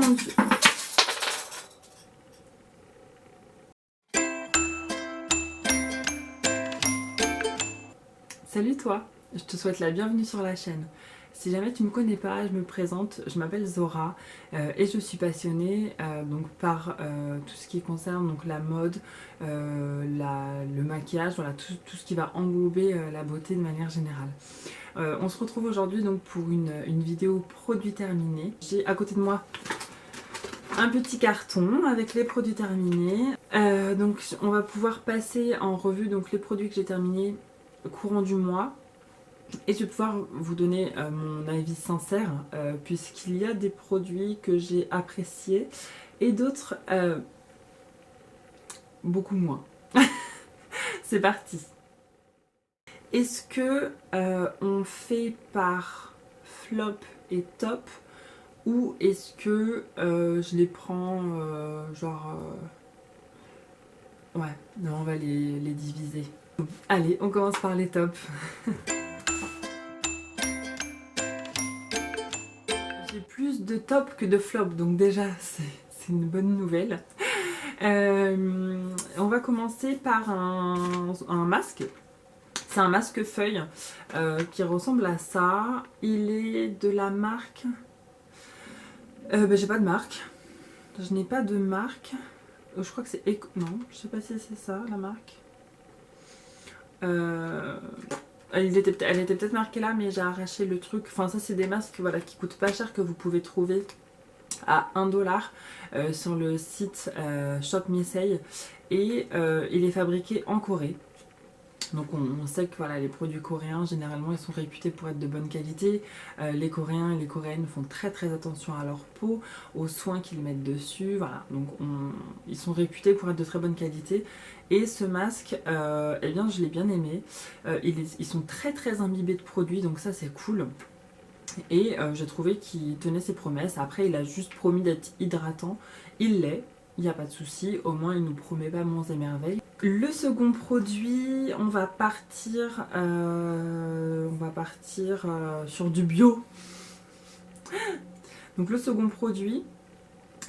mon Dieu. Salut toi, je te souhaite la bienvenue sur la chaîne. Si jamais tu ne me connais pas, je me présente, je m'appelle Zora et je suis passionnée donc par tout ce qui concerne donc la mode, le maquillage, voilà, tout ce qui va englober la beauté de manière générale. On se retrouve aujourd'hui donc pour une vidéo produit terminé. J'ai à côté de moi un petit carton avec les produits terminés. Donc on va pouvoir passer en revue donc les produits que j'ai terminés courant du mois. Et je vais pouvoir vous donner mon avis sincère puisqu'il y a des produits que j'ai appréciés et d'autres beaucoup moins. C'est parti. Est-ce que on fait par flop et top ou est-ce que je les prends ouais, non, on va les diviser. Allez, on commence par les tops. J'ai plus de top que de flop, donc déjà c'est une bonne nouvelle. On va commencer par un masque. C'est un masque feuille qui ressemble à ça. Il est de la marque... j'ai pas de marque. Je n'ai pas de marque. Je crois que c'est... Non, je sais pas si c'est ça la marque. Elle était peut-être marquée là, mais j'ai arraché le truc. Enfin, ça, c'est des masques voilà, qui coûtent pas cher, que vous pouvez trouver à 1 $ sur le site Shop Missei. Et il est fabriqué en Corée. Donc on sait que voilà, les produits coréens, généralement, ils sont réputés pour être de bonne qualité. Les Coréens et les Coréennes font très très attention à leur peau, aux soins qu'ils mettent dessus. Voilà, donc ils sont réputés pour être de très bonne qualité. Et ce masque, eh bien, je l'ai bien aimé. Ils sont très très imbibés de produits, donc ça c'est cool. Et j'ai trouvé qu'il tenait ses promesses. Après, il a juste promis d'être hydratant. Il l'est, il n'y a pas de souci. Au moins, il nous promet pas monts et merveilles. Le second produit, on va partir sur du bio. Donc le second produit,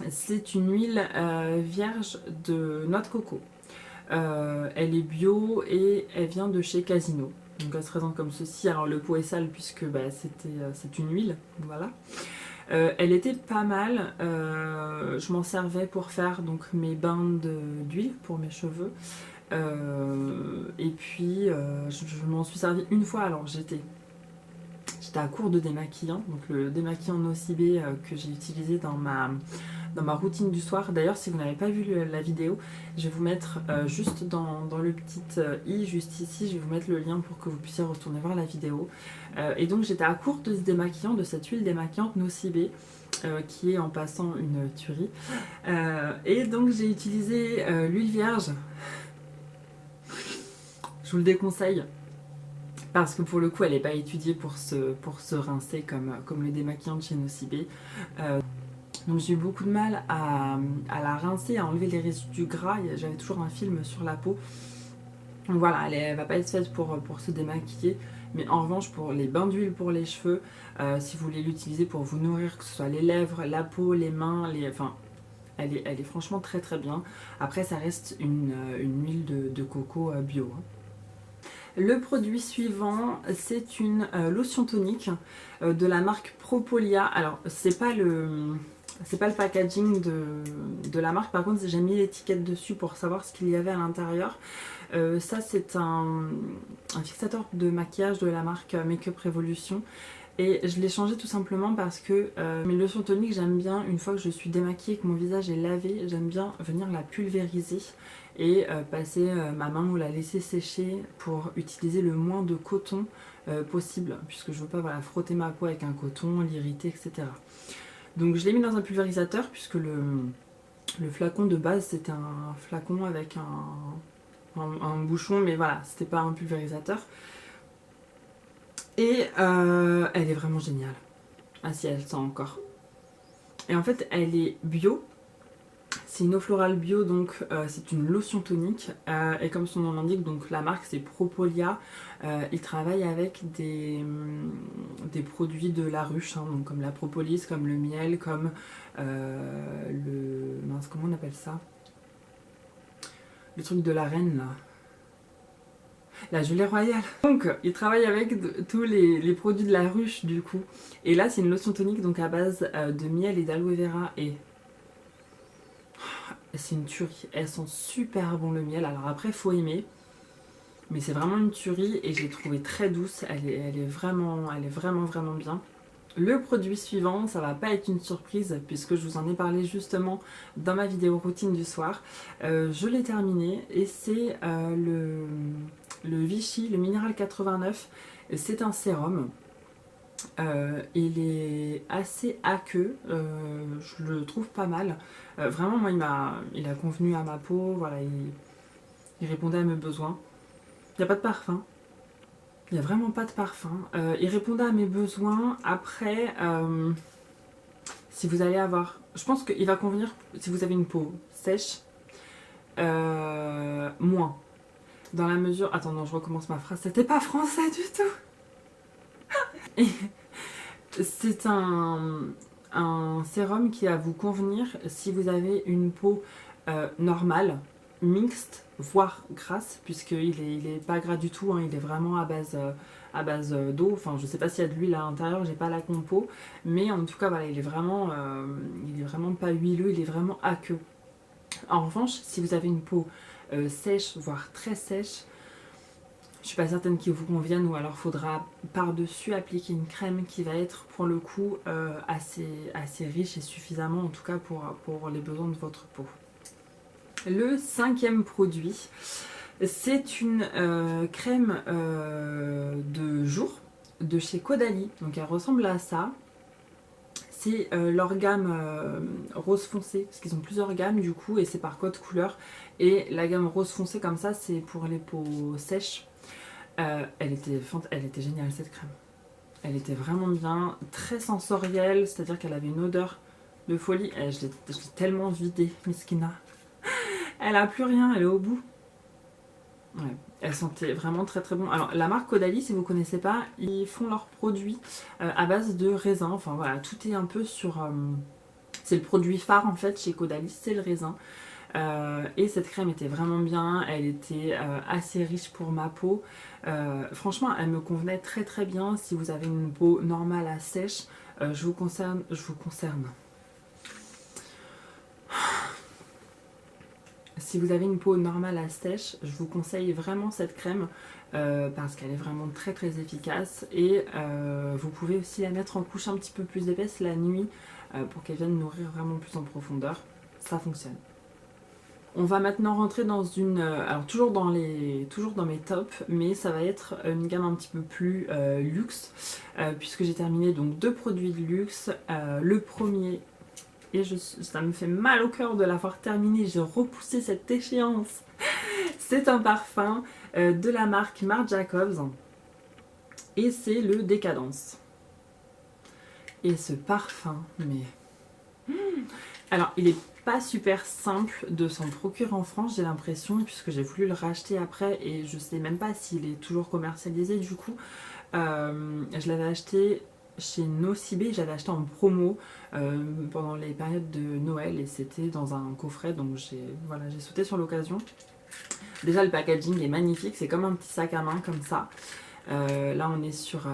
c'est une huile vierge de noix de coco. Elle est bio et elle vient de chez Casino. Donc elle se présente comme ceci. Alors le pot est sale puisque c'est une huile, voilà. Elle était pas mal. Je m'en servais pour faire donc mes bains d'huile pour mes cheveux. Et puis je m'en suis servi une fois. Alors j'étais à court de démaquillant, donc le démaquillant Nocibé que j'ai utilisé dans ma routine du soir. D'ailleurs, si vous n'avez pas vu la vidéo, je vais vous mettre juste dans le petit i, juste ici, je vais vous mettre le lien pour que vous puissiez retourner voir la vidéo. Et donc j'étais à court de ce démaquillant, de cette huile démaquillante Nocibé, qui est en passant une tuerie. Et donc j'ai utilisé l'huile vierge. Je vous le déconseille. Parce que pour le coup, elle n'est pas étudiée pour se rincer comme le démaquillant de chez Nocibé. Donc j'ai eu beaucoup de mal à la rincer, à enlever les résidus gras. J'avais toujours un film sur la peau. Donc voilà, elle va pas être faite pour se démaquiller. Mais en revanche, pour les bains d'huile pour les cheveux, si vous voulez l'utiliser pour vous nourrir, que ce soit les lèvres, la peau, les mains, enfin, elle est franchement très très bien. Après, ça reste une huile de coco bio. Le produit suivant, c'est une lotion tonique de la marque Propolia. Alors, c'est pas le packaging de la marque, par contre j'ai mis l'étiquette dessus pour savoir ce qu'il y avait à l'intérieur. Ça c'est un fixateur de maquillage de la marque Make-up Revolution. Et je l'ai changé tout simplement parce que mes lotions toniques, j'aime bien, une fois que je suis démaquillée, que mon visage est lavé, j'aime bien venir la pulvériser et passer ma main ou la laisser sécher pour utiliser le moins de coton possible, puisque je ne veux pas frotter ma peau avec un coton, l'irriter, etc. Donc je l'ai mis dans un pulvérisateur, puisque le flacon de base c'était un flacon avec un bouchon, mais voilà, c'était pas un pulvérisateur. Et elle est vraiment géniale. Ah si, elle sent encore. Et en fait, elle est bio. C'est une eau florale bio, donc c'est une lotion tonique. Et comme son nom l'indique, donc la marque c'est Propolia. Ils travaillent avec des produits de la ruche, hein, donc comme la propolis, comme le miel, comme mince, comment on appelle ça? Le truc de la reine là. La gelée royale. Donc, ils travaillent avec tous les produits de la ruche du coup. Et là, c'est une lotion tonique donc à base de miel et d'aloe vera et c'est une tuerie. Elles sont super bon le miel. Alors après, faut aimer. Mais c'est vraiment une tuerie et je l'ai trouvée très douce. Elle est vraiment bien. Le produit suivant, ça va pas être une surprise puisque je vous en ai parlé justement dans ma vidéo routine du soir. Je l'ai terminé et c'est le Vichy, le Minéral 89. C'est un sérum. Il est assez aqueux, je le trouve pas mal. Vraiment, moi, il a convenu à ma peau, voilà, il répondait à mes besoins. Il n'y a pas de parfum. Il n'y a vraiment pas de parfum. Il répondait à mes besoins. Après, si vous allez avoir... Je pense qu'il va convenir si vous avez une peau sèche. Moins. Dans la mesure... Attends, non, je recommence ma phrase. C'était pas français du tout. C'est un sérum qui va vous convenir si vous avez une peau normale, mixte, voire grasse, puisqu'il est pas gras du tout, hein, il est vraiment à base d'eau. Enfin, je sais pas s'il y a de l'huile à l'intérieur, j'ai pas la compo, mais en tout cas, voilà, il est vraiment pas huileux, il est vraiment aqueux. En revanche, si vous avez une peau sèche, voire très sèche, je suis pas certaine qu'il vous convienne, ou alors faudra par-dessus appliquer une crème qui va être pour le coup assez riche et suffisamment en tout cas pour les besoins de votre peau. Le cinquième produit, c'est une crème de jour de chez Caudalie. Donc elle ressemble à ça. C'est leur gamme rose foncé, parce qu'ils ont plusieurs gammes du coup et c'est par code couleur. Et la gamme rose foncé comme ça, c'est pour les peaux sèches. Elle était géniale cette crème. Elle était vraiment bien, très sensorielle, c'est-à-dire qu'elle avait une odeur de folie. Je l'ai tellement vidée, Miskina. Elle a plus rien, elle est au bout. Ouais, elle sentait vraiment très très bon. Alors la marque Caudalie, si vous ne connaissez pas, ils font leurs produits à base de raisin. Enfin voilà, tout est un peu sur... c'est le produit phare en fait chez Caudalie, c'est le raisin. Et cette crème était vraiment bien, elle était assez riche pour ma peau. Franchement, elle me convenait très très bien. Si vous avez une peau normale à sèche, je vous concerne. Si vous avez une peau normale à sèche, je vous conseille vraiment cette crème parce qu'elle est vraiment très très efficace. Et vous pouvez aussi la mettre en couche un petit peu plus épaisse la nuit pour qu'elle vienne nourrir vraiment plus en profondeur. Ça fonctionne. On va maintenant rentrer dans une... alors toujours dans mes tops, mais ça va être une gamme un petit peu plus luxe, puisque j'ai terminé donc 2 produits de luxe. Le premier, et ça me fait mal au cœur de l'avoir terminé, j'ai repoussé cette échéance. C'est un parfum de la marque Marc Jacobs, et c'est le Décadence. Et ce parfum, mais... Alors, il est pas super simple de s'en procurer en France, j'ai l'impression, puisque j'ai voulu le racheter après et je sais même pas s'il est toujours commercialisé du coup. Je l'avais acheté chez Nocibé, j'avais acheté en promo pendant les périodes de Noël et c'était dans un coffret, donc j'ai sauté sur l'occasion. Déjà le packaging est magnifique, c'est comme un petit sac à main comme ça. Là on est sur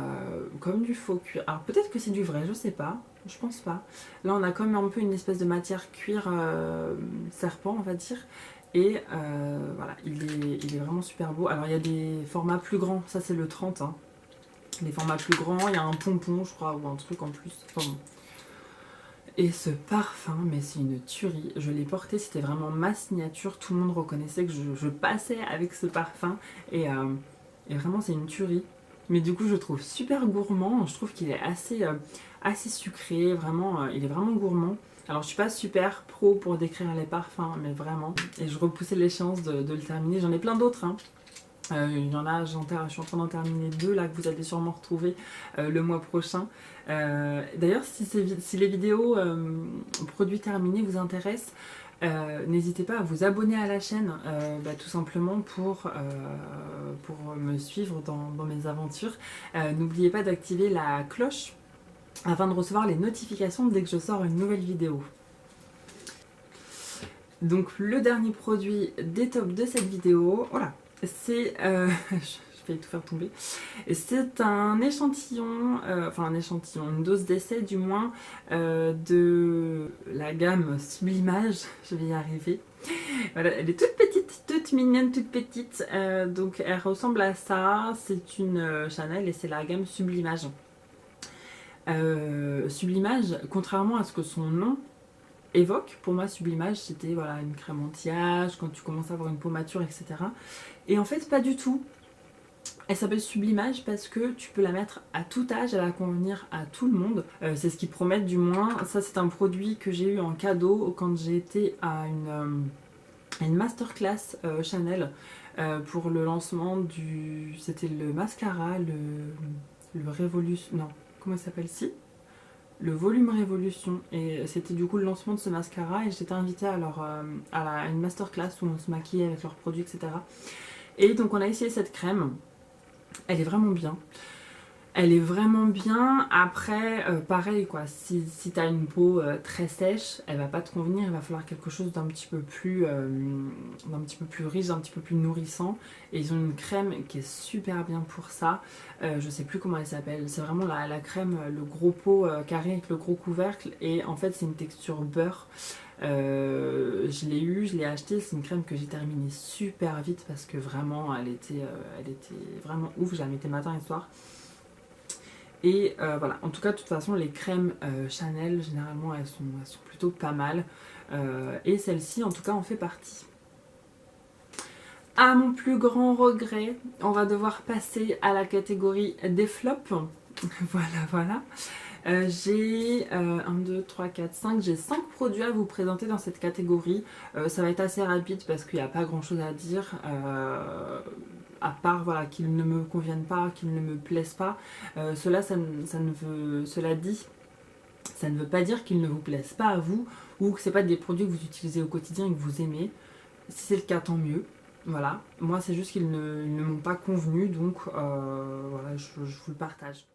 comme du faux cuir, alors peut-être que c'est du vrai, je sais pas. Je pense pas. Là on a comme un peu une espèce de matière cuir serpent on va dire. Et voilà, il est vraiment super beau. Alors il y a des formats plus grands, ça c'est le 30 hein. Les formats plus grands, il y a un pompon je crois ou un truc en plus. Enfin, bon. Et ce parfum, mais c'est une tuerie. Je l'ai porté, c'était vraiment ma signature. Tout le monde reconnaissait que je passais avec ce parfum. Et vraiment c'est une tuerie. Mais du coup je le trouve super gourmand. Je trouve qu'il est assez sucré, vraiment, il est vraiment gourmand. Alors je suis pas super pro pour décrire les parfums, mais vraiment. Et je repoussais l'échéance de le terminer. J'en ai plein d'autres, hein. Il y en a, je suis en train d'en terminer 2 là que vous allez sûrement retrouver le mois prochain. D'ailleurs, si les vidéos produits terminés vous intéressent, n'hésitez pas à vous abonner à la chaîne, tout simplement pour me suivre dans mes aventures. N'oubliez pas d'activer la cloche afin de recevoir les notifications dès que je sors une nouvelle vidéo. Donc le dernier produit des tops de cette vidéo, voilà, c'est... je vais tout faire tomber. C'est un échantillon, une dose d'essai du moins, de la gamme Sublimage, je vais y arriver. Voilà, elle est toute petite, toute mignonne, toute petite, donc elle ressemble à ça, c'est une Chanel et c'est la gamme Sublimage. Sublimage, contrairement à ce que son nom évoque, pour moi Sublimage c'était voilà, une crème anti-âge, quand tu commences à avoir une peau mature, etc. Et en fait pas du tout. Elle s'appelle Sublimage parce que tu peux la mettre à tout âge, elle va convenir à tout le monde. C'est ce qu'ils promettent du moins. Ça c'est un produit que j'ai eu en cadeau quand j'ai été à une masterclass Chanel pour le lancement du... C'était le mascara, le Révolution... Non, comment ça s'appelle si le volume Révolution, et c'était du coup le lancement de ce mascara et j'étais invitée à une masterclass où on se maquillait avec leurs produits, etc. Et donc on a essayé cette crème, elle est vraiment bien. Elle est vraiment bien. Après, pareil quoi, si tu as une peau très sèche, elle va pas te convenir, il va falloir quelque chose d'un petit peu plus riche, d'un petit peu plus nourrissant. Et ils ont une crème qui est super bien pour ça. Je sais plus comment elle s'appelle. C'est vraiment la crème, le gros pot carré avec le gros couvercle. Et en fait, c'est une texture beurre. Je l'ai eu, je l'ai acheté, c'est une crème que j'ai terminée super vite parce que vraiment elle était vraiment ouf, je la mettais matin et soir. Et voilà, en tout cas de toute façon les crèmes Chanel généralement elles sont plutôt pas mal, et celle-ci en tout cas en fait partie. À mon plus grand regret, on va devoir passer à la catégorie des flops. Voilà. J'ai 1, 2, 3, 4, 5, j'ai 5 produits à vous présenter dans cette catégorie. Ça va être assez rapide parce qu'il n'y a pas grand chose à dire, à part voilà, qu'ils ne me conviennent pas, qu'ils ne me plaisent pas. Cela dit, ça ne veut pas dire qu'ils ne vous plaisent pas à vous ou que ce n'est pas des produits que vous utilisez au quotidien et que vous aimez. Si c'est le cas, tant mieux. Voilà, moi c'est juste qu'ils ne m'ont pas convenu, donc voilà, je vous le partage.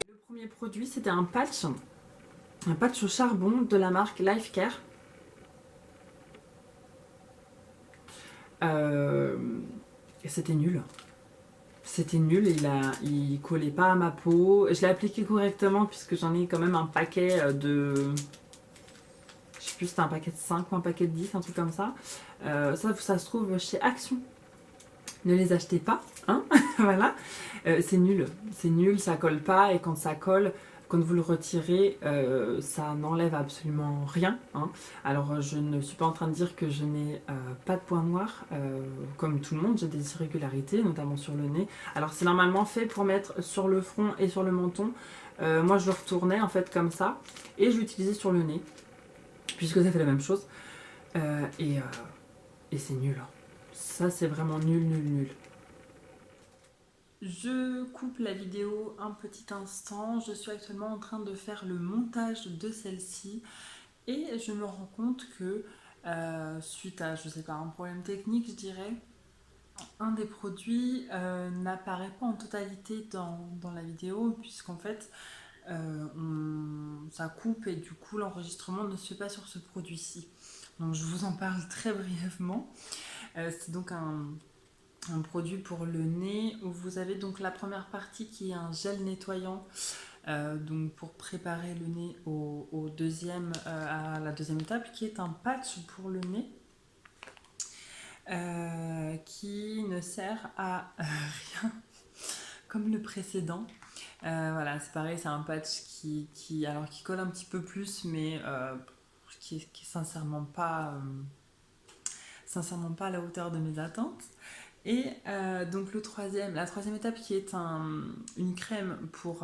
Le premier produit, c'était un patch au charbon de la marque Life Care. C'était nul. C'était nul, il collait pas à ma peau. Je l'ai appliqué correctement puisque j'en ai quand même un paquet de... Je sais plus si c'était un paquet de 5 ou un paquet de 10, un truc comme ça. Ça se trouve chez Action. Ne les achetez pas, hein. Voilà. C'est nul, ça colle pas et quand ça colle, quand vous le retirez, ça n'enlève absolument rien, hein. Alors je ne suis pas en train de dire que je n'ai pas de points noirs, comme tout le monde, j'ai des irrégularités, notamment sur le nez. Alors c'est normalement fait pour mettre sur le front et sur le menton. Moi je le retournais en fait comme ça et je l'utilisais sur le nez, puisque ça fait la même chose. Et c'est nul, hein. Ça c'est vraiment nul. Je coupe la vidéo un petit instant, je suis actuellement en train de faire le montage de celle-ci et je me rends compte que suite à, je sais pas, un problème technique je dirais, un des produits n'apparaît pas en totalité dans la vidéo puisqu'en fait ça coupe et du coup l'enregistrement ne se fait pas sur ce produit-ci. Donc je vous en parle très brièvement. C'est donc un produit pour le nez où vous avez donc la première partie qui est un gel nettoyant donc pour préparer le nez à la deuxième étape qui est un patch pour le nez qui ne sert à rien comme le précédent. Voilà, c'est pareil, c'est un patch qui colle un petit peu plus mais qui est sincèrement pas à la hauteur de mes attentes. Et donc la troisième étape qui est une crème pour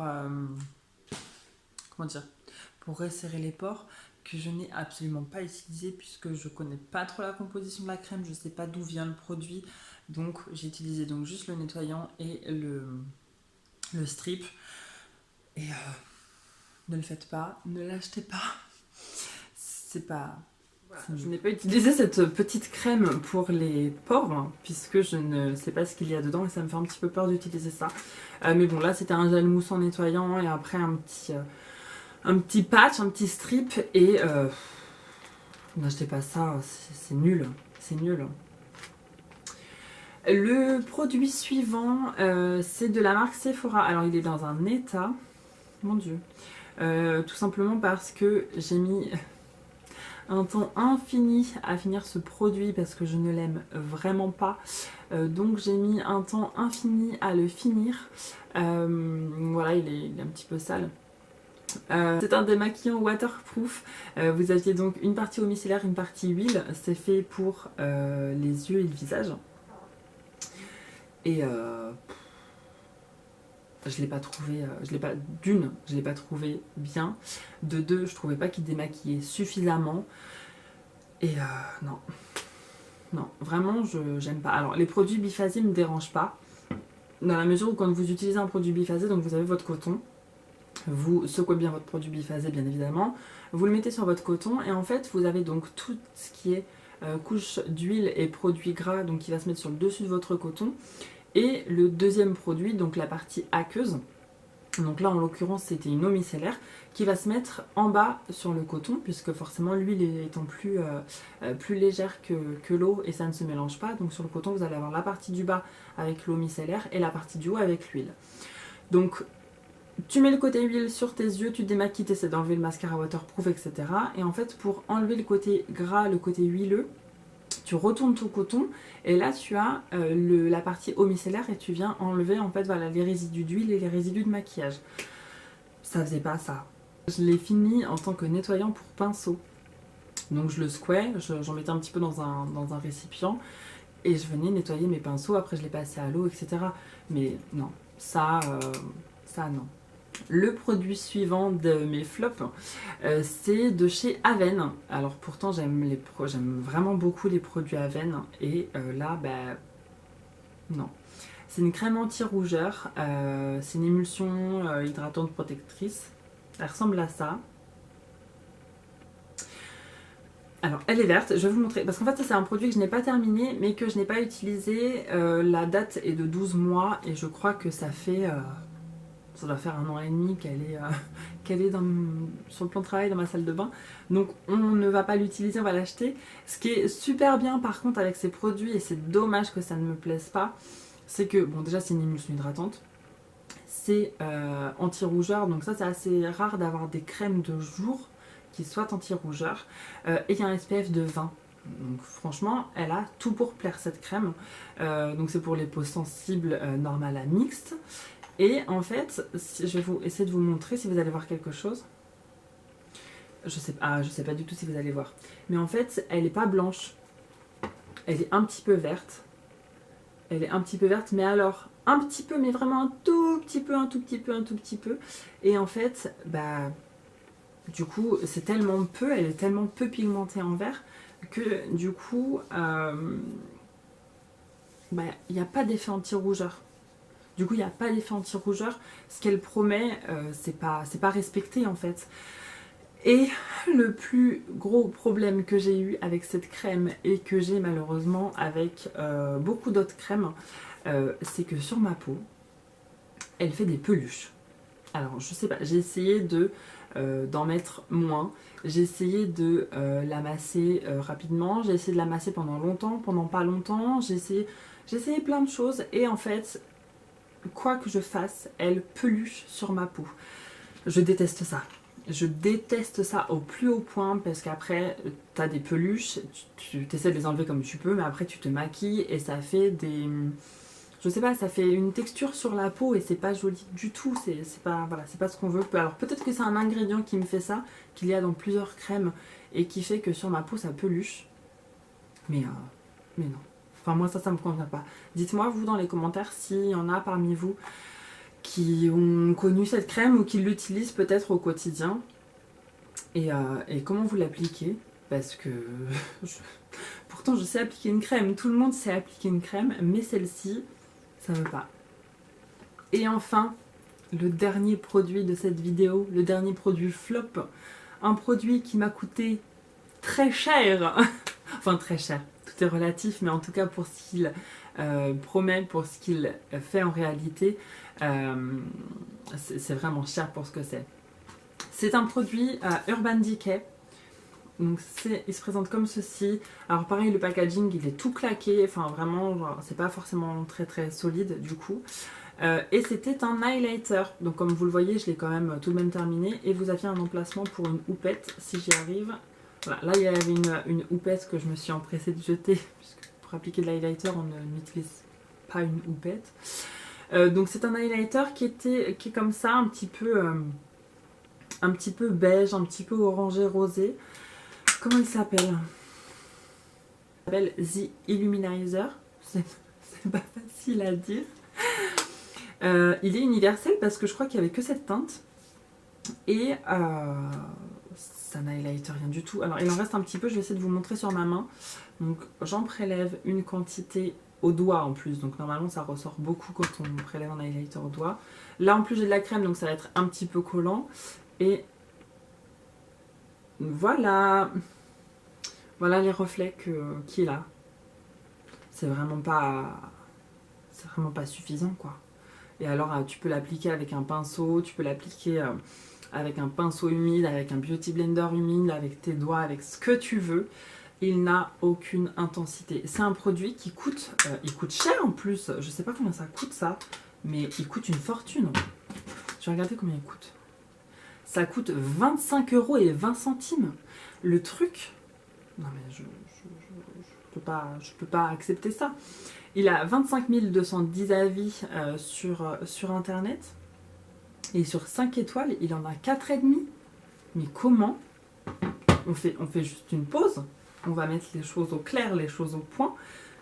resserrer les pores. que je n'ai absolument pas utilisé puisque je connais pas trop la composition de la crème, je sais pas d'où vient le produit, donc j'ai utilisé donc juste le nettoyant et le strip. Et ne le faites pas, ne l'achetez pas, c'est pas... Je n'ai pas utilisé cette petite crème pour les pores, hein, puisque je ne sais pas ce qu'il y a dedans et ça me fait un petit peu peur d'utiliser ça. Mais bon, là c'était un gel moussant nettoyant et après un petit patch, un petit strip et n'achetez pas ça, c'est nul, c'est nul. Le produit suivant, c'est de la marque Sephora. Alors il est dans un état, mon dieu, tout simplement parce que j'ai mis un temps infini à finir ce produit parce que je ne l'aime vraiment pas. Donc j'ai mis un temps infini à le finir. Voilà, il est un petit peu sale. C'est un démaquillant waterproof. Vous aviez donc une partie eau micellaire, une partie huile. C'est fait pour les yeux et le visage. Et je l'ai pas trouvé, je l'ai pas trouvé bien. De deux, je trouvais pas qu'il démaquillait suffisamment. Et non, non, vraiment, j'aime pas. Alors, les produits biphasés me dérangent pas, dans la mesure où quand vous utilisez un produit biphasé, donc vous avez votre coton, vous secouez bien votre produit biphasé, bien évidemment, vous le mettez sur votre coton, et en fait, vous avez donc tout ce qui est couche d'huile et produit gras, donc qui va se mettre sur le dessus de votre coton, et le deuxième produit, donc la partie aqueuse. Donc là en l'occurrence c'était une eau micellaire qui va se mettre en bas sur le coton puisque forcément l'huile étant plus légère que l'eau et ça ne se mélange pas. Donc sur le coton vous allez avoir la partie du bas avec l'eau micellaire et la partie du haut avec l'huile. Donc tu mets le côté huile sur tes yeux, tu démaquilles, tu essaies d'enlever le mascara waterproof, etc. Et en fait pour enlever le côté gras, le côté huileux, tu retournes ton coton et là tu as la partie eau micellaire et tu viens enlever en fait voilà, les résidus d'huile et les résidus de maquillage. Ça faisait pas ça. Je l'ai fini en tant que nettoyant pour pinceau. Donc je le secouais, j'en mettais un petit peu dans un récipient et je venais nettoyer mes pinceaux, après je les passais à l'eau, etc. Mais non, ça non. Le produit suivant de mes flops, c'est de chez Aven. Alors pourtant j'aime vraiment beaucoup les produits Aven et là, non. C'est une crème anti-rougeur, c'est une émulsion hydratante protectrice. Elle ressemble à ça. Alors elle est verte, je vais vous montrer, parce qu'en fait ça c'est un produit que je n'ai pas terminé mais que je n'ai pas utilisé. La date est de 12 mois et je crois que ça fait... ça doit faire 1 an et demi qu'elle est sur le plan de travail dans ma salle de bain. Donc on ne va pas l'utiliser, on va l'acheter. Ce qui est super bien par contre avec ces produits, et c'est dommage que ça ne me plaise pas, c'est que, bon déjà c'est une émulsion hydratante, c'est anti-rougeur, donc ça c'est assez rare d'avoir des crèmes de jour qui soient anti-rougeur. Et il y a un SPF de 20. Donc franchement, elle a tout pour plaire cette crème. Donc c'est pour les peaux sensibles normales à mixtes. Et en fait, je vais essayer de vous montrer si vous allez voir quelque chose. Je sais pas du tout si vous allez voir. Mais en fait, elle n'est pas blanche. Elle est un petit peu verte. Elle est un petit peu verte, mais alors, un petit peu, mais vraiment un tout petit peu, un tout petit peu, un tout petit peu. Et en fait, du coup, c'est tellement peu, elle est tellement peu pigmentée en vert que du coup, il n'y a pas d'effet anti-rougeur. Du coup, il n'y a pas d'effet anti-rougeur. Ce qu'elle promet, c'est pas respecté en fait. Et le plus gros problème que j'ai eu avec cette crème et que j'ai malheureusement avec beaucoup d'autres crèmes, c'est que sur ma peau, elle fait des peluches. Alors, je sais pas, j'ai essayé d'en mettre moins. J'ai essayé de la masser rapidement. J'ai essayé de la masser pendant longtemps, pendant pas longtemps. J'ai essayé plein de choses et en fait... quoi que je fasse, elle peluche sur ma peau. Je déteste ça. Je déteste ça au plus haut point parce qu'après, tu as des peluches, tu essaies de les enlever comme tu peux, mais après tu te maquilles et ça fait des... je sais pas, ça fait une texture sur la peau et c'est pas joli du tout. C'est pas, voilà, c'est pas ce qu'on veut. Alors peut-être que c'est un ingrédient qui me fait ça, qu'il y a dans plusieurs crèmes et qui fait que sur ma peau ça peluche. Mais non. Enfin moi ça me convient pas. Dites-moi vous dans les commentaires s'il y en a parmi vous qui ont connu cette crème ou qui l'utilisent peut-être au quotidien. Et comment vous l'appliquez? Parce que pourtant je sais appliquer une crème, tout le monde sait appliquer une crème, mais celle-ci, ça ne veut pas. Et enfin, le dernier produit de cette vidéo, le dernier produit flop, un produit qui m'a coûté très cher, enfin très cher, tout est relatif, mais en tout cas pour ce qu'il promet, pour ce qu'il fait en réalité, c'est vraiment cher pour ce que c'est. C'est un produit Urban Decay. Donc il se présente comme ceci. Alors pareil, le packaging il est tout claqué, enfin vraiment c'est pas forcément très très solide du coup. Et c'était un highlighter, donc comme vous le voyez je l'ai quand même tout de même terminé. Et vous aviez un emplacement pour une houppette si j'y arrive. Voilà, là il y avait une houppette que je me suis empressée de jeter, puisque pour appliquer de l'highlighter on n'utilise pas une houppette. Donc c'est un highlighter qui est comme ça, un petit peu beige, un petit peu orangé rosé. Comment il s'appelle? Il s'appelle The Illuminizer. C'est pas facile à dire. Il est universel parce que je crois qu'il n'y avait que cette teinte. Et ça n'highlight rien du tout. Alors il en reste un petit peu, je vais essayer de vous montrer sur ma main. Donc j'en prélève une quantité au doigt en plus. Donc normalement ça ressort beaucoup quand on prélève un highlighter au doigt. Là en plus j'ai de la crème donc ça va être un petit peu collant. Et voilà. Voilà les reflets qu'il a. C'est vraiment pas suffisant quoi. Et alors tu peux l'appliquer avec un pinceau, tu peux l'appliquer avec un pinceau humide, avec un beauty blender humide, avec tes doigts, avec ce que tu veux. Il n'a aucune intensité. C'est un produit qui coûte, il coûte cher en plus. Je sais pas combien ça coûte ça, mais il coûte une fortune. Je vais regarder combien il coûte. Ça coûte 25,20 €. Le truc, non mais je peux pas accepter ça. Il a 25 210 avis sur internet. Et sur 5 étoiles, il en a 4,5. Mais comment? On fait juste une pause. On va mettre les choses au clair, les choses au point.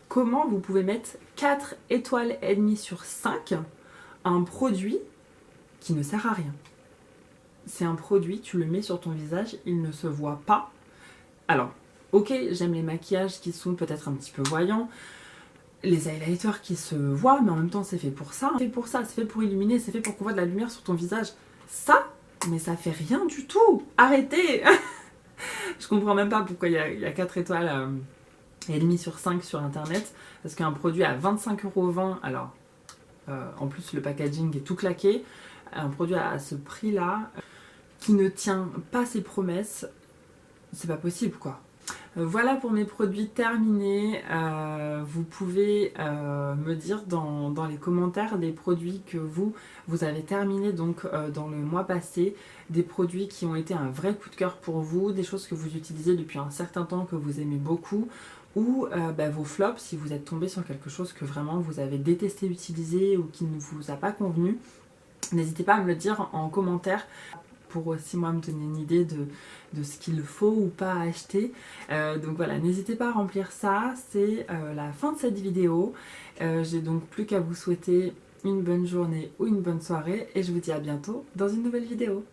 Comment vous pouvez mettre 4 étoiles et demie sur 5 à un produit qui ne sert à rien? C'est un produit, tu le mets sur ton visage, il ne se voit pas. Alors, ok, j'aime les maquillages qui sont peut-être un petit peu voyants, les highlighters qui se voient, mais en même temps c'est fait pour ça. C'est fait pour illuminer, c'est fait pour qu'on voit de la lumière sur ton visage. Ça, mais ça fait rien du tout. Arrêtez. Je comprends même pas pourquoi il y a 4 étoiles et demi sur 5 sur internet. Parce qu'un produit à 25,20 €, alors en plus le packaging est tout claqué, un produit à ce prix là, qui ne tient pas ses promesses, c'est pas possible quoi. Voilà pour mes produits terminés. Vous pouvez me dire dans les commentaires des produits que vous avez terminés donc dans le mois passé, des produits qui ont été un vrai coup de cœur pour vous, des choses que vous utilisez depuis un certain temps que vous aimez beaucoup, ou vos flops si vous êtes tombé sur quelque chose que vraiment vous avez détesté utiliser ou qui ne vous a pas convenu. N'hésitez pas à me le dire en commentaire pour aussi moi me donner une idée de ce qu'il faut ou pas acheter. Donc voilà, n'hésitez pas à remplir ça. C'est la fin de cette vidéo. J'ai donc plus qu'à vous souhaiter une bonne journée ou une bonne soirée et je vous dis à bientôt dans une nouvelle vidéo.